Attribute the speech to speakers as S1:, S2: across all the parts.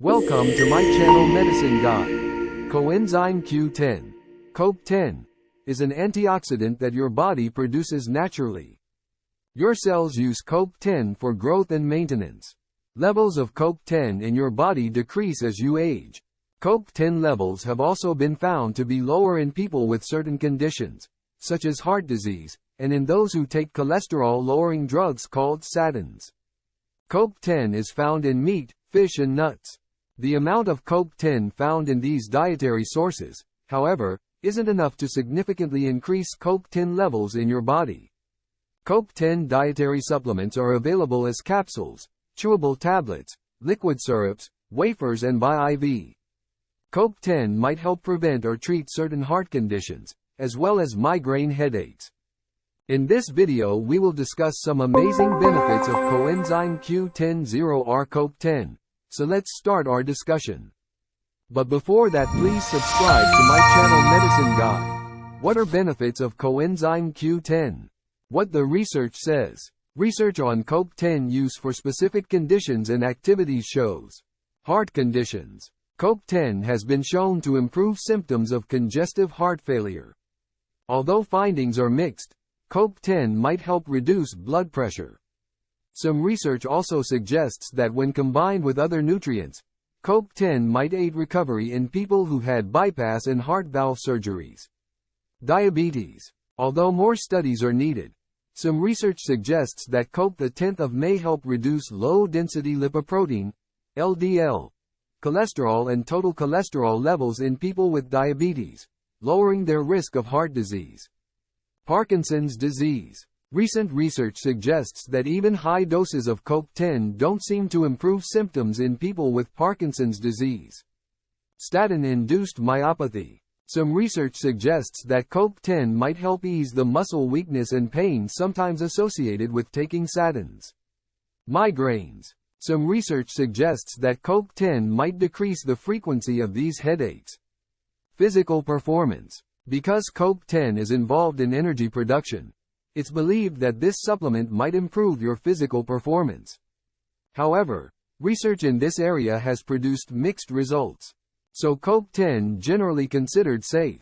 S1: Welcome to my channel Medicine Guide. Coenzyme Q10. CoQ10 is an antioxidant that your body produces naturally. Your cells use CoQ10 for growth and maintenance. Levels of CoQ10 in your body decrease as you age. CoQ10 levels have also been found to be lower in people with certain conditions, such as heart disease, and in those who take cholesterol-lowering drugs called statins. CoQ10 is found in meat, fish and nuts. The amount of CoQ10 found in these dietary sources, however, isn't enough to significantly increase CoQ10 levels in your body. CoQ10 dietary supplements are available as capsules, chewable tablets, liquid syrups, wafers and by IV. CoQ10 might help prevent or treat certain heart conditions, as well as migraine headaches. In this video we will discuss some amazing benefits of Coenzyme Q10 0R CoQ10. So let's start our discussion. But before that, please subscribe to my channel Medicine Guide. What are benefits of Coenzyme Q10? What the research says. Research on CoQ10 use for specific conditions and activities shows. Heart conditions. CoQ10 has been shown to improve symptoms of congestive heart failure. Although findings are mixed, CoQ10 might help reduce blood pressure. Some research also suggests that when combined with other nutrients, CoQ10 might aid recovery in people who had bypass and heart valve surgeries. Diabetes. Although more studies are needed, some research suggests that CoQ10 may help reduce low-density lipoprotein, LDL, cholesterol and total cholesterol levels in people with diabetes, lowering their risk of heart disease. Parkinson's disease. Recent research suggests that even high doses of CoQ10 don't seem to improve symptoms in people with Parkinson's disease. Statin-induced myopathy. Some research suggests that CoQ10 might help ease the muscle weakness and pain sometimes associated with taking statins. Migraines. Some research suggests that CoQ10 might decrease the frequency of these headaches. Physical performance. Because CoQ10 is involved in energy production, it's believed that this supplement might improve your physical performance. However, research in this area has produced mixed results. So CoQ10 generally considered safe.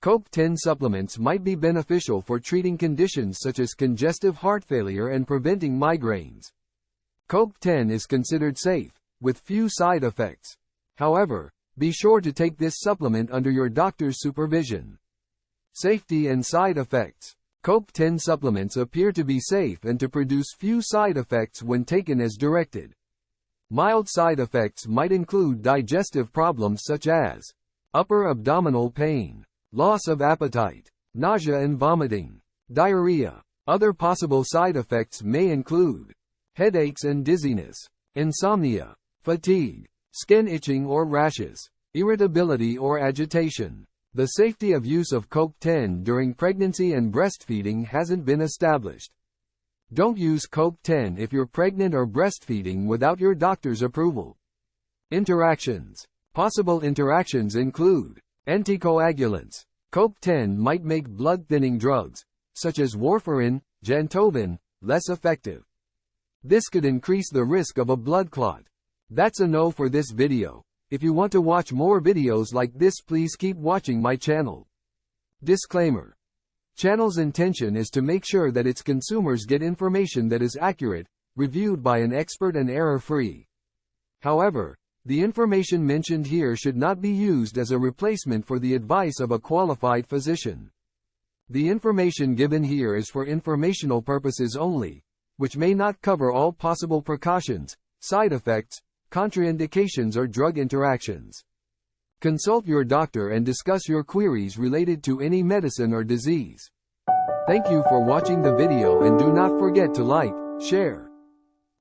S1: CoQ10 supplements might be beneficial for treating conditions such as congestive heart failure and preventing migraines. CoQ10 is considered safe, with few side effects. However, be sure to take this supplement under your doctor's supervision. Safety and side effects. CoQ10 supplements appear to be safe and to produce few side effects when taken as directed. Mild side effects might include digestive problems such as upper abdominal pain, loss of appetite, nausea and vomiting, diarrhea. Other possible side effects may include headaches and dizziness, insomnia, fatigue, skin itching or rashes, irritability or agitation. The safety of use of CoQ10 during pregnancy and breastfeeding hasn't been established. Don't use CoQ10 if you're pregnant or breastfeeding without your doctor's approval. Interactions. Possible interactions include anticoagulants. CoQ10 might make blood-thinning drugs, such as warfarin, Gentovin, less effective. This could increase the risk of a blood clot. That's a no for this video. If you want to watch more videos like this, please keep watching my channel. Disclaimer. Channel's intention is to make sure that its consumers get information that is accurate, reviewed by an expert and error-free. However, the information mentioned here should not be used as a replacement for the advice of a qualified physician. The information given here is for informational purposes only, which may not cover all possible precautions, side effects, contraindications or drug interactions. Consult your doctor and discuss your queries related to any medicine or disease. Thank you for watching the video and do not forget to like, share,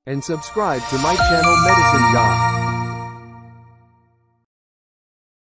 S1: and subscribe to my channel Medicine Guide.